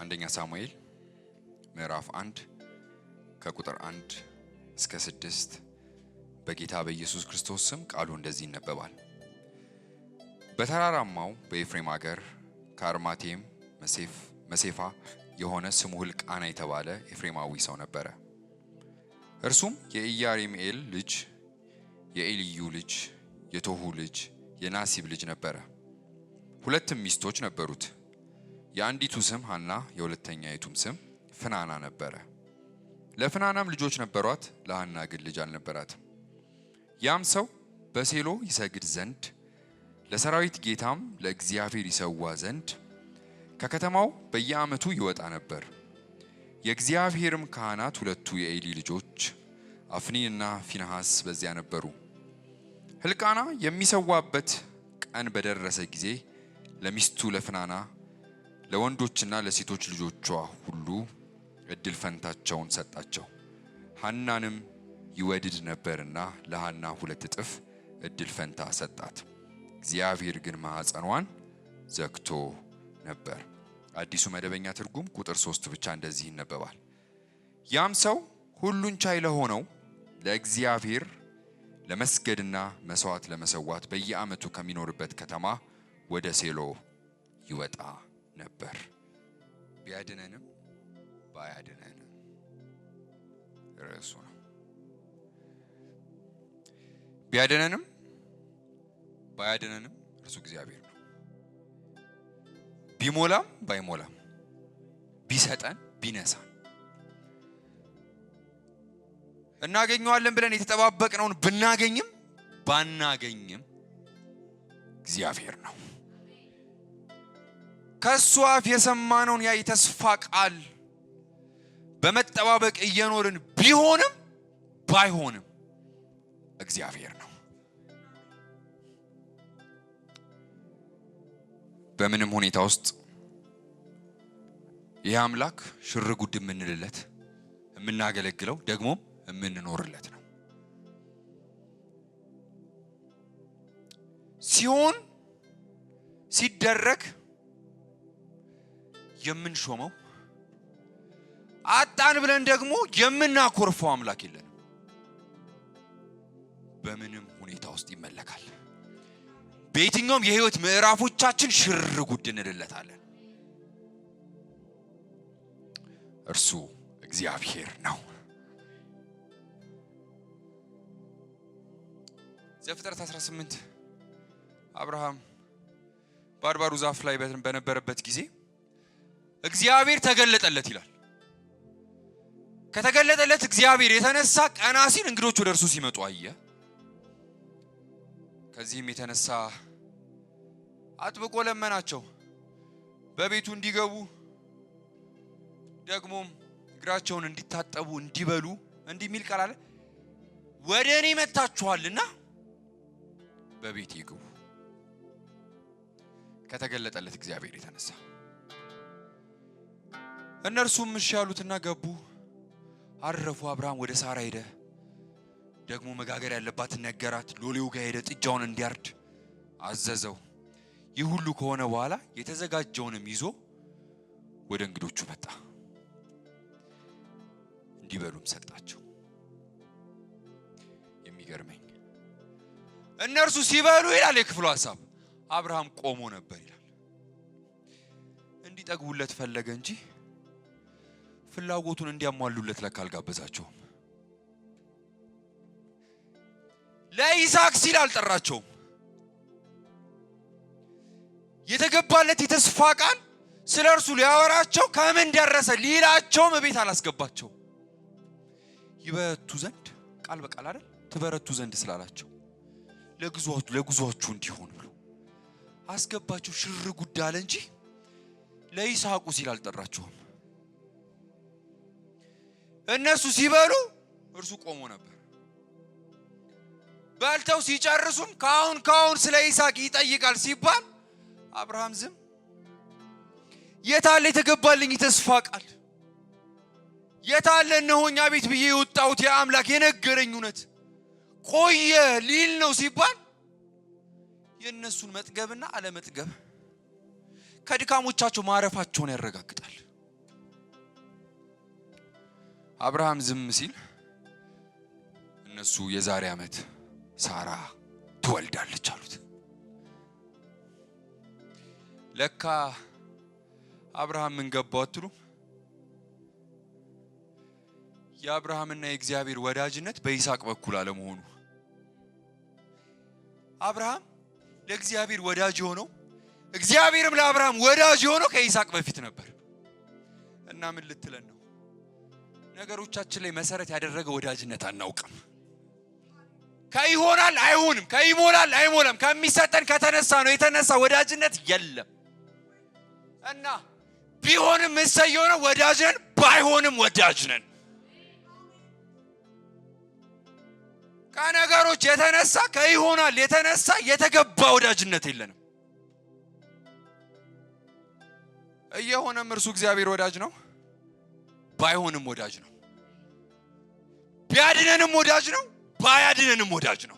አንደኛ ሳሙኤል ምዕራፍ 1 ከቁጥር 1 እስከ 6 በጌታ በኢየሱስ ክርስቶስ ስም ቃሉ እንደዚህ ይነበባል። በተራራማው በኤፍሬም ሀገር ከአርማቴም መሴፋ የሆነ ስሙ ሕልቃና የተባለ ኤፍሬማዊ ሰው ነበረ። እርሱም የኢያሪምኤል ልጅ የኤልዩ ልጅ የቶሁ ልጅ የናሲብ ልጅ ነበረ። ሁለትም ሚስቶች ነበሩት። የአንዲቱ ስም ሐና የሁለተኛይቱም ስም ፍናና ነበረ። ለፍናናም ልጆች ነበሯት፣ ለሐና ግን ልጅ አልነበራትም። ያም ሰው በሴሎ ይሰግድ ዘንድ ለሰራዊት ጌታም ለእግዚአብሔር ይሰዋ ዘንድ ከከተማው በየዓመቱ ይወጣ ነበር። የእግዚአብሔርም ካህናት ሁለቱ የኤሊ ልጆች አፍኒንና ፊንሐስ በዚያ ነበሩ። ሕልቃና የሚሰዋበት ቀን በደረሰ ጊዜ ለሚስቱ ለፍናና ለወንዶችና ለሴቶች ልጆቿ ሁሉ እድል ፈንታቸውን ሰጣቸው። ሐናንም ይወድድ ነበርና ለሐና 2 እጥፍ እድል ፈንታ ሰጣት። እግዚአብሔር ግን ማኅፀኗን ዘግቶ ነበር። አዲሱ መደበኛ ትርጉም ቁጥር 3 ብቻ እንደዚህ ይነበባል። ያም ሰው ሁሉን ቻይ ለሆነው ለእግዚአብሔር ለመስገድና መስዋዕት ለመሰዋት በየዓመቱ ከሚኖርበት ከተማ ወደ ሴሎ ይወጣ ነበር። ቢያድነንም ባያድነንም ርዕሱ ነው። ቢያድነንም ባያድነንም እርሱ እግዚአብሔር ነው። ቢሞላም ባይሞላም ቢሰጠን ቢነሳን እናገኘዋለን ብለን የተጠባበቅነውን ብናገኝም ባናገኝም እግዚአብሔር ነው። ከሱ አፍ የሰማነውን ያ የተስፋ ቃል በመጠባበቅ እየኖርን ቢሆንም ባይሆንም እግዚአብሔር ነው። በምንም ሁኔታ ውስጥ ይህ አምላክ ሽርጉድ የምንልለት የምናገለግለው ደግሞም የምንኖርለት ነው። ሲሆን ሲደረግ የምንሾመው አጣን ብለን ደግሞ የምናኮርፈው አምላክ የለንም። በምንም ሁኔታ ውስጥ ይመለካል። በየትኛውም የህይወት ምዕራፎቻችን ሽርጉድ እንልለታለን። እርሱ እግዚአብሔር ነው። ዘፍጥረት 18 አብርሃም በአድባሩ ዛፍ ላይ በነበረበት ጊዜ እግዚአብሔር ተገለጠለት ይላል። ከተገለጠለት እግዚአብሔር የተነሳ ቀና ሲል እንግዶች ወደ እርሱ ሲመጡ አየ። ከዚህም የተነሳ አጥብቆ ለመናቸው በቤቱ እንዲገቡ ደግሞም እግራቸውን እንዲታጠቡ እንዲበሉ እንዲህ የሚል ቃል አለ። ወደ እኔ መጣችኋልና በቤቴ ግቡ። ከተገለጠለት እግዚአብሔር የተነሳ እነርሱም እሺ ያሉትና ገቡ፣ አረፉ። አብርሃም ወደ ሳራ ሄደ። ደግሞ መጋገር ያለባትን ነገራት። ሎሌው ጋር ሄደ፣ ጥጃውን እንዲያርድ አዘዘው። ይህ ሁሉ ከሆነ በኋላ የተዘጋጀውንም ይዞ ወደ እንግዶቹ መጣ፣ እንዲበሉም ሰጣቸው። የሚገርመኝ እነርሱ ሲበሉ ይላል የክፍሉ ሐሳብ አብርሃም ቆሞ ነበር ይላል። እንዲጠግቡለት ፈለገ እንጂ ፍላጎቱን እንዲያሟሉለት ለካ አልጋበዛቸውም። ለይስሐቅ ሲል አልጠራቸውም። የተገባለት የተስፋ ቃል ስለ እርሱ ሊያወራቸው ከምን ደረሰ ሊላቸውም ቤት አላስገባቸው። ይበረቱ ዘንድ ቃል በቃል አይደል ትበረቱ ዘንድ ስላላቸው ለጉዟችሁ እንዲሆን ብሎ አስገባቸው። ሽር ጉድ አለ እንጂ ለይስሐቁ ሲል አልጠራቸውም። እነሱ ሲበሉ እርሱ ቆሞ ነበር። በልተው ሲጨርሱም ካሁን ስለ ይስሐቅ ይጠይቃል ሲባል አብርሃም ዝም። የታለ የተገባልኝ ተስፋ ቃል? የታለ እነሆኛ ቤት ብዬ የወጣሁት የአምላክ የነገረኝ እውነት ቆየ ሊል ነው ሲባል የነሱን መጥገብና አለመጥገብ ከድካሞቻቸው ማረፋቸውን ያረጋግጣል። አብርሃም ዝም ሲል እነሱ የዛሬ ዓመት ሳራ ትወልዳለች አሉት። ለካ አብርሃም ምን ገባው አትሉ? የአብርሃምና የእግዚአብሔር ወዳጅነት በይስሐቅ በኩል አለመሆኑ። አብርሃም ለእግዚአብሔር ወዳጅ ሆነው እግዚአብሔርም ለአብርሃም ወዳጅ ሆነው ከይስሐቅ በፊት ነበር። እና ምን ልትለን ነው? ነገሮቻችን ላይ መሰረት ያደረገ ወዳጅነት አናውቅም። ከይሆናል አይሆንም፣ ከይሞላል አይሞላም፣ ከሚሰጠን ከተነሳ ነው የተነሳ ወዳጅነት የለም። እና ቢሆንም እሰየው ነው ወዳጅ ነን፣ ባይሆንም ወዳጅ ነን። ከነገሮች የተነሳ ከይሆናል የተነሳ የተገባ ወዳጅነት የለንም። እየሆነም እርሱ እግዚአብሔር ወዳጅ ነው፣ ባይሆንም ወዳጅ ነው። ቢያድነንም ወዳጅ ነው፣ ባያድነንም ወዳጅ ነው።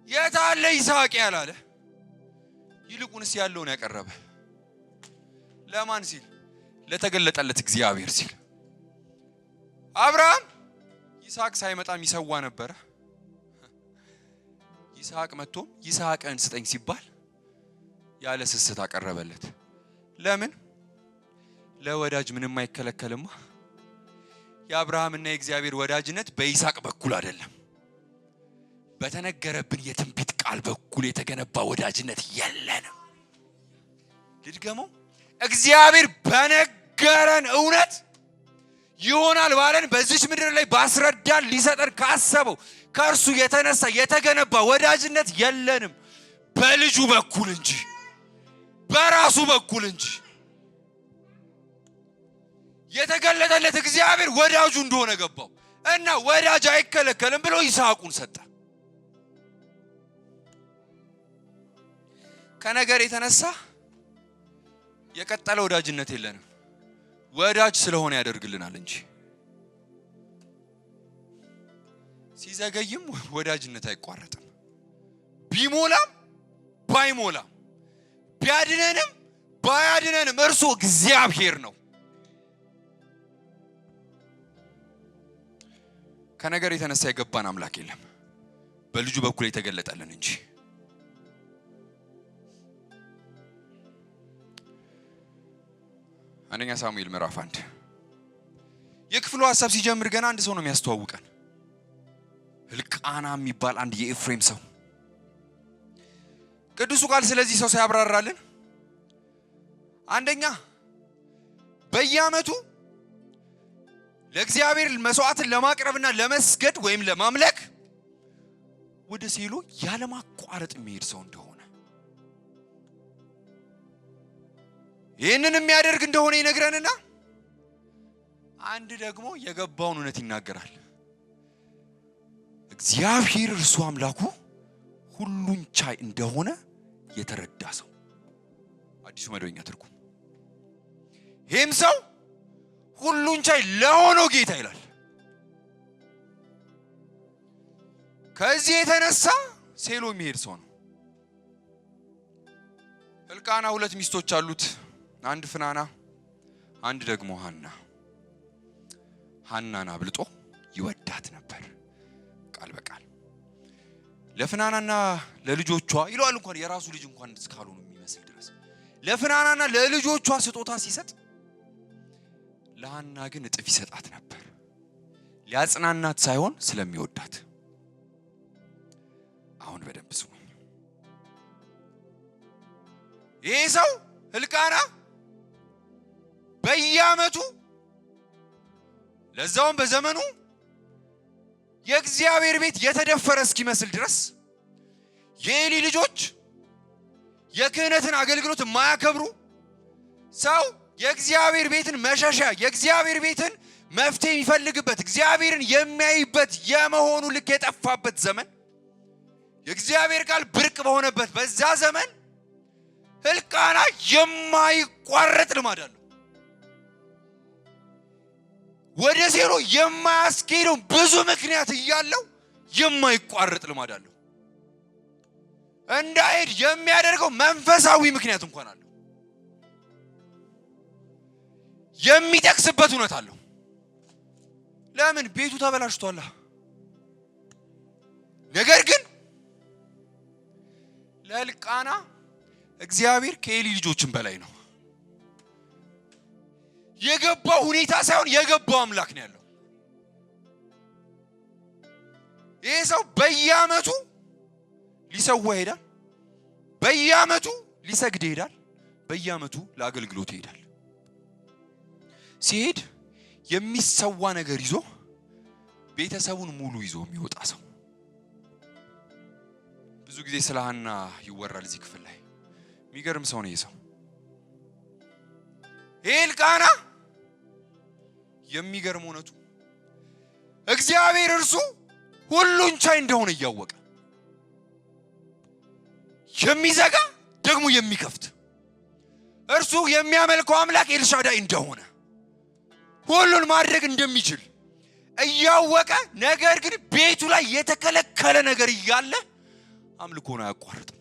የታለ ይስሐቅ ያላለ ይልቁንስ ያለውን ያቀረበ ለማን ሲል? ለተገለጠለት እግዚአብሔር ሲል። አብርሃም ይስሐቅ ሳይመጣም ይሰዋ ነበር። ይስሐቅ መጥቶ ይስሐቅን ስጠኝ ሲባል ያለ ስስት አቀረበለት። ለምን? ለወዳጅ ምንም አይከለከልማ። የአብርሃምና የእግዚአብሔር ወዳጅነት በይስሐቅ በኩል አይደለም፣ በተነገረብን የትንቢት ቃል በኩል የተገነባ ወዳጅነት የለንም። ልድገመው። እግዚአብሔር በነገረን እውነት ይሆናል ባለን በዚች ምድር ላይ ባስረዳን ሊሰጠን ካሰበው ከእርሱ የተነሳ የተገነባ ወዳጅነት የለንም፣ በልጁ በኩል እንጂ በራሱ በኩል እንጂ። የተገለጠለት እግዚአብሔር ወዳጁ እንደሆነ ገባው እና ወዳጅ አይከለከልም ብሎ ይስሐቁን ሰጠ። ከነገር የተነሳ የቀጠለ ወዳጅነት የለንም፣ ወዳጅ ስለሆነ ያደርግልናል እንጂ። ሲዘገይም ወዳጅነት አይቋረጥም። ቢሞላም ባይሞላም ቢያድነንም ባያድነንም እርሱ እግዚአብሔር ነው። ከነገር የተነሳ የገባን አምላክ የለም፣ በልጁ በኩል የተገለጠልን እንጂ። አንደኛ ሳሙኤል ምዕራፍ 1 የክፍሉ ሐሳብ ሲጀምር ገና አንድ ሰው ነው የሚያስተዋውቀን። ሕልቃና የሚባል አንድ የኤፍሬም ሰው። ቅዱሱ ቃል ስለዚህ ሰው ሲያብራራልን አንደኛ በየዓመቱ ለእግዚአብሔር መስዋዕትን ለማቅረብና ለመስገድ ወይም ለማምለክ ወደ ሴሎ ያለማቋረጥ የሚሄድ ሰው እንደሆነ፣ ይህንን የሚያደርግ እንደሆነ ይነግረንና አንድ ደግሞ የገባውን እውነት ይናገራል። እግዚአብሔር እርሱ አምላኩ ሁሉን ቻይ እንደሆነ የተረዳ ሰው። አዲሱ መደበኛ ትርጉም። ይህም ሰው ሁሉን ቻይ ለሆነው ጌታ ይላል። ከዚህ የተነሳ ሴሎ የሚሄድ ሰው ነው። ሕልቃና 2 ሚስቶች አሉት፣ አንድ ፍናና፣ አንድ ደግሞ ሐና። ሐናን አብልጦ ይወዳት ነበር። ቃል በቃል ለፍናናና ለልጆቿ ይሏል፣ እንኳን የራሱ ልጅ እንኳን እስካልሆኑ የሚመስል ድረስ ለፍናናና ለልጆቿ ስጦታ ሲሰጥ ለሐና ግን እጥፍ ይሰጣት ነበር። ሊያጽናናት ሳይሆን ስለሚወዳት። አሁን በደንብ ስሙኝ። ይህ ሰው ሕልቃና በየዓመቱ ለዛውም በዘመኑ የእግዚአብሔር ቤት የተደፈረ እስኪመስል ድረስ የኤሊ ልጆች የክህነትን አገልግሎት የማያከብሩ ሰው የእግዚአብሔር ቤትን መሻሻ የእግዚአብሔር ቤትን መፍትሄ የሚፈልግበት እግዚአብሔርን የሚያይበት የመሆኑ ልክ የጠፋበት ዘመን የእግዚአብሔር ቃል ብርቅ በሆነበት በዛ ዘመን ሕልቃና የማይቋረጥ ልማድ አለው። ወደ ሴሎ የማያስኬደው ብዙ ምክንያት እያለው የማይቋረጥ ልማድ አለው። እንዳይሄድ የሚያደርገው መንፈሳዊ ምክንያት እንኳን አለው። የሚጠቅስበት እውነት አለው። ለምን ቤቱ ተበላሽቷል። ነገር ግን ለልቃና እግዚአብሔር ከኤሊ ልጆችን በላይ ነው። የገባው ሁኔታ ሳይሆን የገባው አምላክ ነው ያለው። ይሄ ሰው በየዓመቱ ሊሰዋ ይሄዳል፣ በየዓመቱ ሊሰግድ ይሄዳል፣ በየዓመቱ ለአገልግሎት ይሄዳል። ሲሄድ የሚሰዋ ነገር ይዞ ቤተሰቡን ሙሉ ይዞ የሚወጣ ሰው። ብዙ ጊዜ ስለ ሐና ይወራል እዚህ ክፍል ላይ። የሚገርም ሰው ነው ይሄ ሰው። ኤልቃና የሚገርም እውነቱ እግዚአብሔር እርሱ ሁሉን ቻይ እንደሆነ እያወቀ የሚዘጋ ደግሞ የሚከፍት እርሱ የሚያመልከው አምላክ ኤልሻዳይ እንደሆነ ሁሉን ማድረግ እንደሚችል እያወቀ ነገር ግን ቤቱ ላይ የተከለከለ ነገር እያለ አምልኮን አያቋርጥም።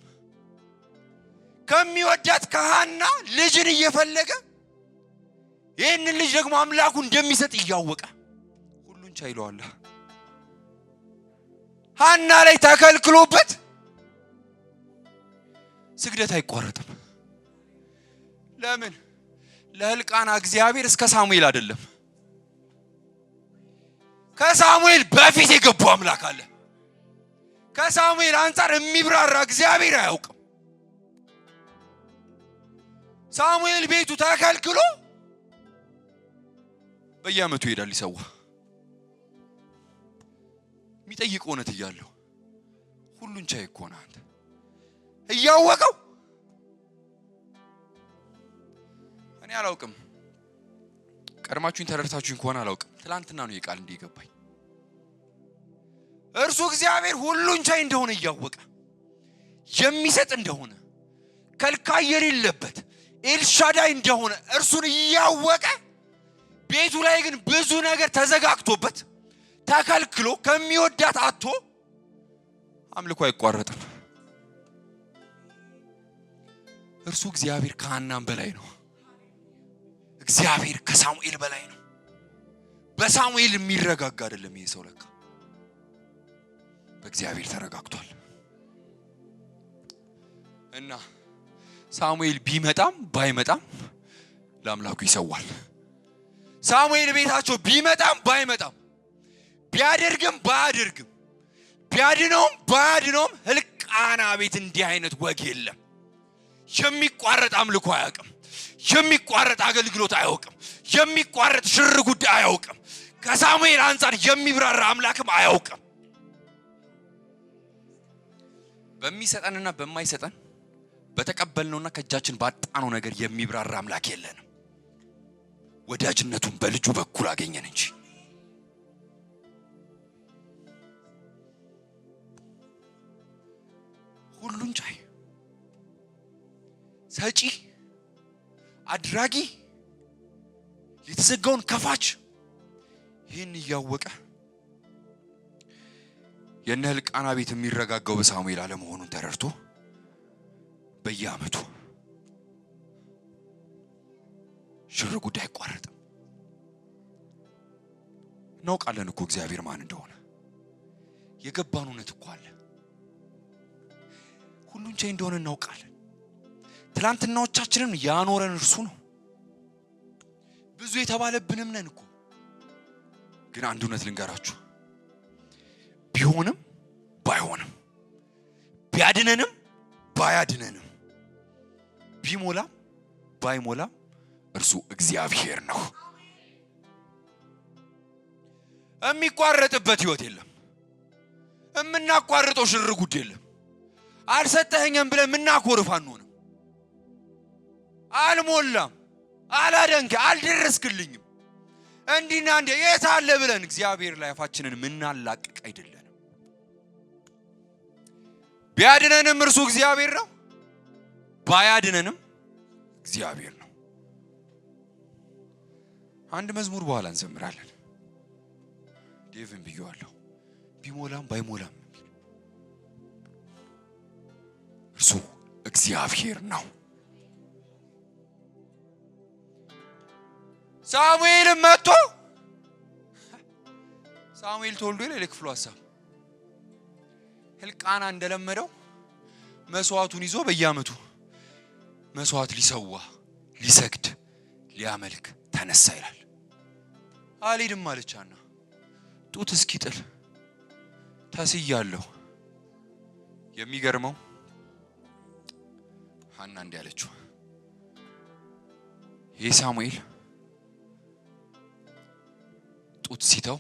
ከሚወዳት ከሐና ልጅን እየፈለገ ይህንን ልጅ ደግሞ አምላኩ እንደሚሰጥ እያወቀ ሁሉን ቻይ ይለዋል። ሐና ላይ ተከልክሎበት ስግደት አይቋረጥም። ለምን? ለሕልቃና እግዚአብሔር እስከ ሳሙኤል አይደለም፣ ከሳሙኤል በፊት የገባው አምላክ አለ። ከሳሙኤል አንፃር የሚብራራ እግዚአብሔር አያውቅም። ሳሙኤል ቤቱ ተከልክሎ በየዓመቱ ይሄዳል ሊሰዋ። የሚጠይቅ እውነት እያለው ሁሉን ቻይ እኮ ነህ አንተ እያወቀው። እኔ አላውቅም፣ ቀድማችሁኝ ተረድታችሁኝ ከሆነ አላውቅም። ትላንትና ነው የቃል እንዲገባኝ። እርሱ እግዚአብሔር ሁሉን ቻይ እንደሆነ እያወቀ የሚሰጥ እንደሆነ ከልካይ የሌለበት ኤልሻዳይ እንደሆነ እርሱን እያወቀ ቤቱ ላይ ግን ብዙ ነገር ተዘጋግቶበት ተከልክሎ ከሚወዳት አጥቶ አምልኮ አይቋረጥም። እርሱ እግዚአብሔር ከሐናም በላይ ነው። እግዚአብሔር ከሳሙኤል በላይ ነው። በሳሙኤል የሚረጋጋ አይደለም ይሄ ሰው። ለካ በእግዚአብሔር ተረጋግቷል። እና ሳሙኤል ቢመጣም ባይመጣም ለአምላኩ ይሰዋል። ሳሙኤል ቤታቸው ቢመጣም ባይመጣም ቢያደርግም ባያደርግም ቢያድነውም ባያድነውም ሕልቃና ቤት እንዲህ አይነት ወግ የለም። የሚቋረጥ አምልኮ አያውቅም። የሚቋረጥ አገልግሎት አያውቅም። የሚቋረጥ ሽር ጉዳይ አያውቅም። ከሳሙኤል አንፃር የሚብራራ አምላክም አያውቅም። በሚሰጠንና በማይሰጠን በተቀበልነውና ከእጃችን ባጣነው ነገር የሚብራራ አምላክ የለንም። ወዳጅነቱን በልጁ በኩል አገኘን እንጂ። ሁሉን ቻይ፣ ሰጪ፣ አድራጊ፣ የተዘጋውን ከፋች ይህን እያወቀ የነ ሕልቃና ቤት የሚረጋጋው በሳሙኤል አለመሆኑን ተረድቶ በየዓመቱ ሽር ጉዳይ አይቋረጥም። እናውቃለን እኮ እግዚአብሔር ማን እንደሆነ። የገባን እውነት እኮ አለ። ሁሉን ቻይ እንደሆነ እናውቃለን። ትላንትናዎቻችንን ያኖረን እርሱ ነው። ብዙ የተባለብንም ነን እኮ። ግን አንድ እውነት ልንገራችሁ፣ ቢሆንም ባይሆንም ቢያድነንም ባያድነንም ቢሞላም ባይሞላም እርሱ እግዚአብሔር ነው። የሚቋረጥበት ህይወት የለም። የምናቋርጠው ሽር ጉድ የለም። አልሰጠኸኝም ብለን ምናኮርፍ አንሆንም። አልሞላም፣ አላደንከ፣ አልደረስክልኝም እንዲና እንደ የት አለ ብለን እግዚአብሔር ላይ አፋችንን ምናላቅቅ አይደለንም። ቢያድነንም እርሱ እግዚአብሔር ነው፣ ባያድነንም እግዚአብሔር ነው። አንድ መዝሙር በኋላ እንዘምራለን። ዴቭን ብየዋለሁ፣ ቢሞላም ባይሞላም እርሱ እግዚአብሔር ነው። ሳሙኤል መጥቶ ሳሙኤል ተወልዶ ለክፍሉ ሐሳብ ሕልቃና እንደለመደው መስዋዕቱን ይዞ በየዓመቱ መስዋዕት ሊሰዋ ሊሰግድ ሊያመልክ ተነሳ ይላል። አልሄድም አለቻና ጡት እስኪጥል ተስያለሁ። የሚገርመው ሐና እንዲህ አለችው፣ ይህ ሳሙኤል ጡት ሲተው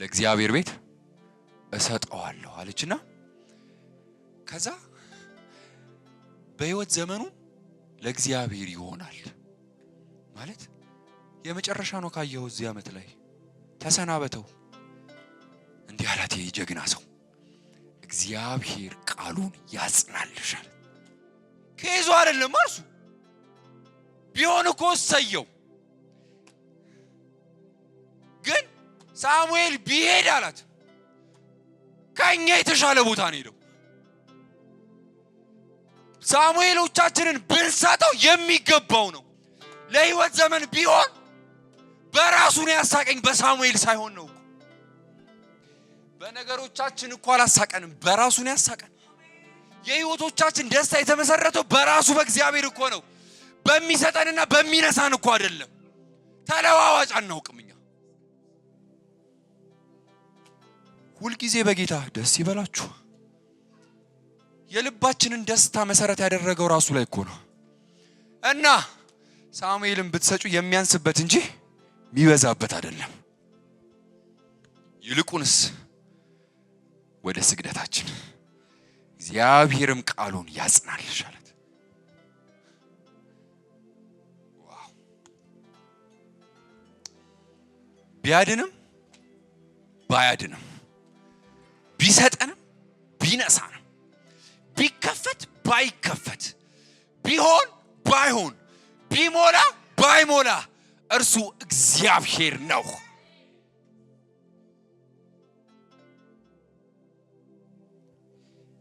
ለእግዚአብሔር ቤት እሰጠዋለሁ አለችና ከዛ በህይወት ዘመኑ ለእግዚአብሔር ይሆናል ማለት የመጨረሻ ነው ካየው እዚህ ዓመት ላይ ተሰናበተው እንዲህ አላት። የጀግና ሰው እግዚአብሔር ቃሉን ያጽናልሻል። ከይዞ አይደለም እርሱ ቢሆን እኮ ሰየው ግን ሳሙኤል ቢሄድ አላት ከኛ የተሻለ ቦታ ነው ሄደው። ሳሙኤሎቻችንን ብንሰጠው የሚገባው ነው። ለህይወት ዘመን ቢሆን በራሱ ነው ያሳቀኝ በሳሙኤል ሳይሆን ነው። በነገሮቻችን እኮ አላሳቀንም፣ በራሱ ነው ያሳቀን። የህይወቶቻችን ደስታ የተመሰረተው በራሱ በእግዚአብሔር እኮ ነው። በሚሰጠንና በሚነሳን እኮ አይደለም። ተለዋዋጭ አናውቅም እኛ። ሁል ጊዜ በጌታ ደስ ይበላችሁ። የልባችንን ደስታ መሰረት ያደረገው ራሱ ላይ እኮ ነው። እና ሳሙኤልን ብትሰጩ የሚያንስበት እንጂ የሚበዛበት አይደለም። ይልቁንስ ወደ ስግደታችን እግዚአብሔርም ቃሉን ያጽናልሻል። ዋው! ቢያድንም ባያድንም ቢሰጠንም ቢነሳንም ቢከፈት ባይከፈት ቢሆን ባይሆን ቢሞላ ባይሞላ እርሱ እግዚአብሔር ነው።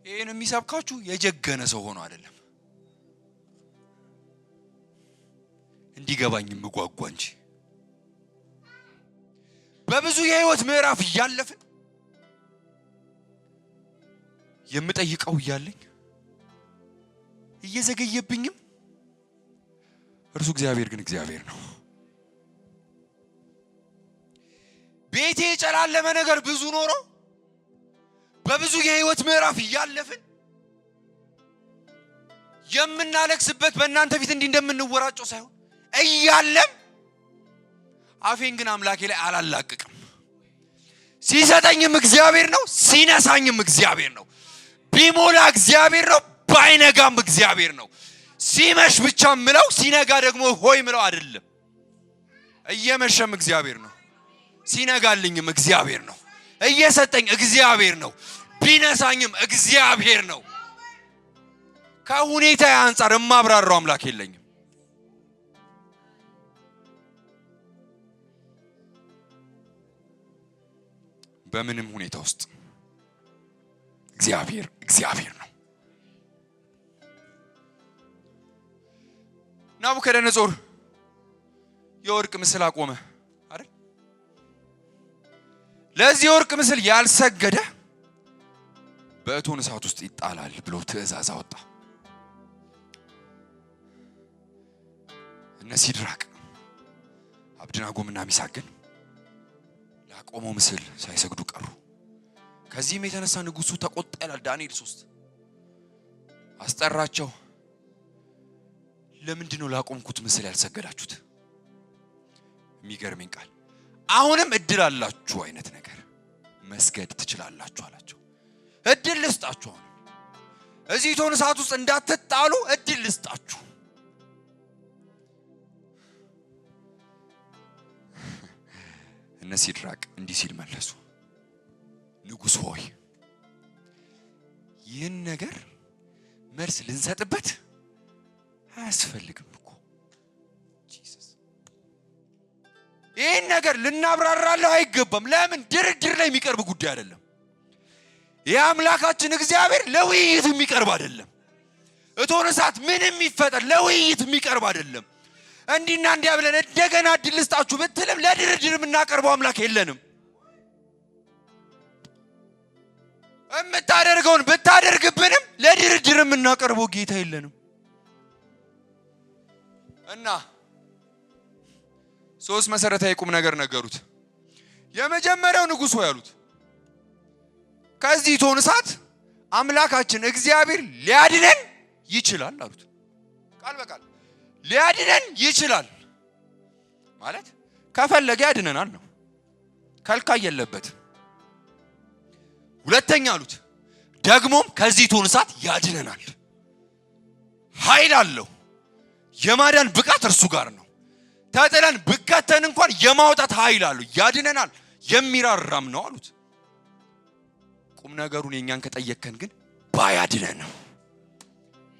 ይሄን የሚሰብካችሁ የጀገነ ሰው ሆኖ አይደለም፣ እንዲገባኝ ምጓጓ እንጂ በብዙ የህይወት ምዕራፍ እያለፍን የምጠይቀው እያለኝ እየዘገየብኝም እርሱ እግዚአብሔር ግን እግዚአብሔር ነው። ቤቴ የጨላለመ ነገር ብዙ ኖሮ በብዙ የህይወት ምዕራፍ እያለፍን የምናለቅስበት በእናንተ ፊት እንዲህ እንደምንወራጨው ሳይሆን እያለም አፌን ግን አምላኬ ላይ አላላቅቅም። ሲሰጠኝም እግዚአብሔር ነው፣ ሲነሳኝም እግዚአብሔር ነው። ቢሞላ እግዚአብሔር ነው፣ ባይነጋም እግዚአብሔር ነው። ሲመሽ ብቻ ምለው ሲነጋ ደግሞ ሆይ ምለው አይደለም። እየመሸም እግዚአብሔር ነው፣ ሲነጋልኝም እግዚአብሔር ነው። እየሰጠኝ እግዚአብሔር ነው፣ ቢነሳኝም እግዚአብሔር ነው። ከሁኔታ አንፃር ማብራራው አምላክ የለኝም። በምንም ሁኔታ ውስጥ እግዚአብሔር ነው። ናቡከደነጾር የወርቅ ምስል አቆመ አይደል? ለዚህ የወርቅ ምስል ያልሰገደ በእቶን እሳት ውስጥ ይጣላል ብሎ ትእዛዝ አወጣ። እነ ሲድራቅ አብደናጎምና ሚሳቅ ግን ለአቆመው ምስል ሳይሰግዱ ቀሩ። ከዚህም የተነሳ ንጉሱ ተቆጣ ይላል ዳንኤል 3 አስጠራቸው። ለምንድነው ላቆምኩት ምስል ያልሰገዳችሁት? የሚገርመኝ ቃል አሁንም እድል አላችሁ አይነት ነገር መስገድ ትችላላችሁ አላቸው። እድል ልስጣችሁ፣ እዚህ እቶን እሳት ውስጥ እንዳትጣሉ እድል ልስጣችሁ። እነ ሲድራቅ እንዲህ ሲል መለሱ፣ ንጉሥ ሆይ ይህን ነገር መልስ ልንሰጥበት አያስፈልግም እኮ። ይህን ነገር ልናብራራለሁ አይገባም። ለምን? ድርድር ላይ የሚቀርብ ጉዳይ አይደለም። የአምላካችን እግዚአብሔር ለውይይት የሚቀርብ አይደለም። እቶን እሳት ምንም ይፈጠር ለውይይት የሚቀርብ አይደለም። እንዲና እንዲያ ብለን እንደገና እድል ልስጣችሁ ብትልም ለድርድር የምናቀርበው አምላክ የለንም። እምታደርገውን ብታደርግብንም ለድርድር የምናቀርበው ጌታ የለንም። እና ሶስት መሰረታዊ ቁም ነገር ነገሩት። የመጀመሪያው ንጉሥ ሆይ ያሉት ከዚህ እቶን እሳት አምላካችን እግዚአብሔር ሊያድነን ይችላል አሉት። ቃል በቃል ሊያድነን ይችላል ማለት ከፈለገ ያድነናል ነው። ከልካይ የለበትም። ሁለተኛ አሉት ደግሞም ከዚህ እቶን እሳት ያድነናል። ኃይል አለው። የማዳን ብቃት እርሱ ጋር ነው። ተጥለን ብከተን እንኳን የማውጣት ኃይል አለው። ያድነናል። የሚራራም ነው አሉት። ቁም ነገሩን የኛን ከጠየከን ግን ባያድነን ነው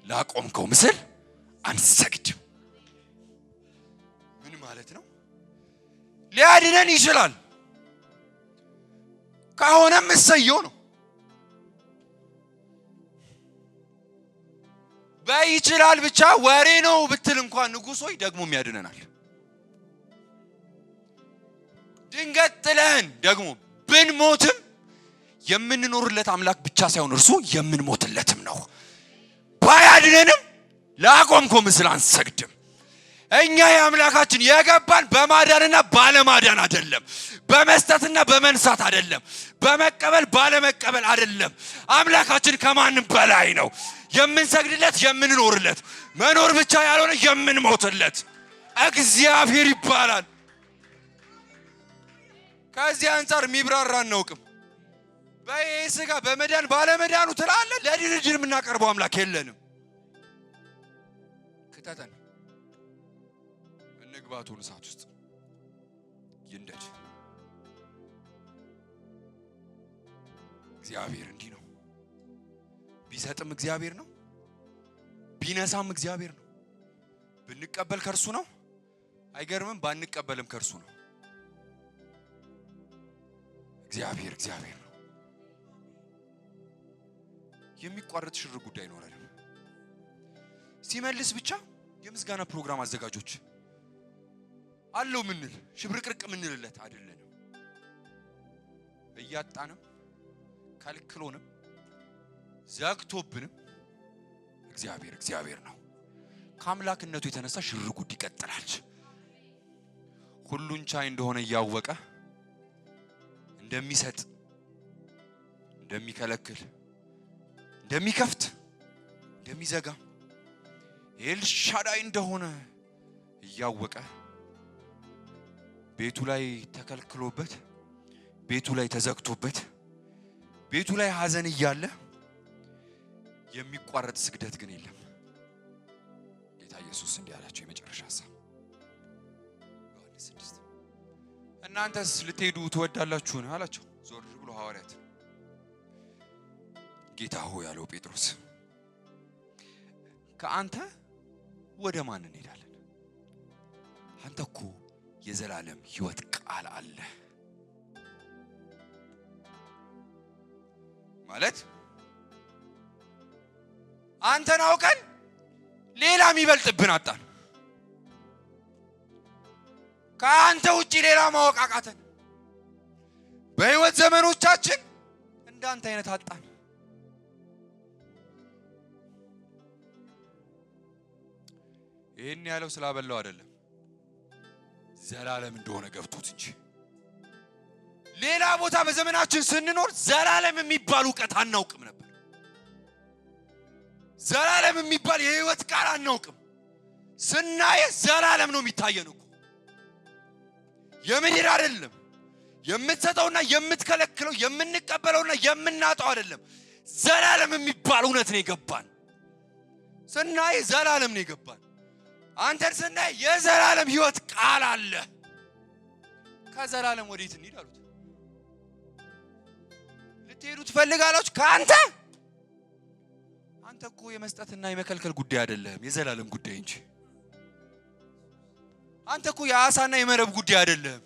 ላቆምከው ምስል አንሰግድም። ምን ማለት ነው? ሊያድነን ይችላል ከሆነም እሰየው ነው። በይችላል ብቻ ወሬ ነው ብትል እንኳን ንጉሥ ሆይ ደግሞም ያድነናል። ድንገት ጥለን ደግሞ ብንሞትም የምንኖርለት አምላክ ብቻ ሳይሆን እርሱ የምንሞትለትም ነው። ባያድነንም ላቆምከው ምስል አንሰግድም። እኛ የአምላካችን የገባን በማዳንና ባለማዳን አይደለም፣ በመስጠትና በመንሳት አይደለም፣ በመቀበል ባለመቀበል አይደለም። አምላካችን ከማንም በላይ ነው። የምንሰግድለት የምንኖርለት፣ መኖር ብቻ ያልሆነ የምንሞትለት እግዚአብሔር ይባላል። ከዚህ አንፃር የሚብራራ እናውቅም። በስጋ በመዳን ባለመዳኑ ትላለህ። ለድርድር የምናቀርበው አምላክ የለንም። ክተተን እንግባቱን እሳት ውስጥ ይንደድ። እግዚአብሔር እንዲህ ነው። ቢሰጥም እግዚአብሔር ነው፣ ቢነሳም እግዚአብሔር ነው። ብንቀበል ከርሱ ነው፣ አይገርምም? ባንቀበልም ከርሱ ነው። እግዚአብሔር እግዚአብሔር ነው። የሚቋረጥ ሽር ጉዳይ ነው አይደለም። ሲመልስ ብቻ የምስጋና ፕሮግራም አዘጋጆች አለው ምንል ሽብርቅርቅ ምንልለት አይደለም። እያጣንም ከልክሎንም ዘግቶብንም እግዚአብሔር እግዚአብሔር ነው። ከአምላክነቱ የተነሳ ሽር ጉድ ይቀጥላል። ሁሉን ቻይ እንደሆነ ያወቀ እንደሚሰጥ፣ እንደሚከለክል፣ እንደሚከፍት፣ እንደሚዘጋ ኤልሻዳይ እንደሆነ ያወቀ ቤቱ ላይ ተከልክሎበት፣ ቤቱ ላይ ተዘግቶበት፣ ቤቱ ላይ ሐዘን እያለ የሚቋረጥ ስግደት ግን የለም። ጌታ ኢየሱስ እንዲህ አላቸው። የመጨረሻ ሐሳብ ዮሐንስ 6 እናንተስ ልትሄዱ ትወዳላችሁን አላቸው። ዞር ብሎ ሐዋርያት ጌታ ሆይ ያለው ጴጥሮስ ከአንተ ወደ ማን እንሄዳለን? አንተ እኮ የዘላለም ሕይወት ቃል አለ ማለት አንተን አውቀን ሌላ የሚበልጥብን አጣን። ከአንተ ውጪ ሌላ ማወቅ አቃተን። በህይወት ዘመኖቻችን እንዳንተ አይነት አጣን። ይሄን ያለው ስላበላው አይደለም፣ ዘላለም እንደሆነ ገብቶት እንጂ። ሌላ ቦታ በዘመናችን ስንኖር ዘላለም የሚባል ዕውቀት አናውቅም ነበር። ዘላለም የሚባል የህይወት ቃል አናውቅም። ስናየ ዘላለም ነው የሚታየን እኮ የምድር አይደለም። የምትሰጠውና የምትከለክለው የምንቀበለውና የምናጣው አይደለም። ዘላለም የሚባል እውነት ነው የገባን። ስናየ ዘላለም ነው የገባን። አንተን ስናየ የዘላለም ህይወት ቃል አለ። ከዘላለም ወዴት እንሂድ አሉት። ልትሄዱ ትፈልጋላችሁ? ከአንተ አንተ እኮ የመስጠትና የመከልከል ጉዳይ አይደለም፣ የዘላለም ጉዳይ እንጂ። አንተ እኮ የአሳና የመረብ ጉዳይ አይደለም፣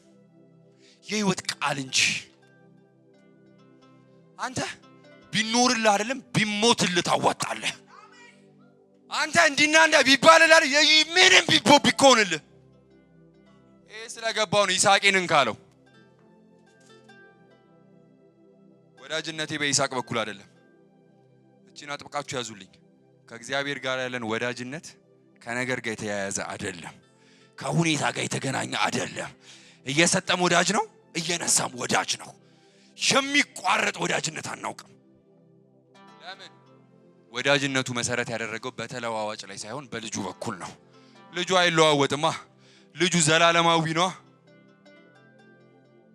የህይወት ቃል እንጂ። አንተ ቢኖርልህ አይደለም ቢሞትልህ ታዋጣለህ። አንተ እንዲና እንዳ ቢባልልህ ምንም ቢኮንልህ ስለገባው ነው ይስሐቅን እንካለው። ወዳጅነቴ በይስሐቅ በኩል አይደለም። እቺን አጥብቃችሁ ያዙልኝ። ከእግዚአብሔር ጋር ያለን ወዳጅነት ከነገር ጋር የተያያዘ አይደለም። ከሁኔታ ጋር የተገናኘ አይደለም። እየሰጠም ወዳጅ ነው፣ እየነሳም ወዳጅ ነው። የሚቋረጥ ወዳጅነት አናውቅም። ለምን? ወዳጅነቱ መሰረት ያደረገው በተለዋዋጭ ላይ ሳይሆን በልጁ በኩል ነው። ልጁ አይለዋወጥማ። ልጁ ዘላለማዊ ነው።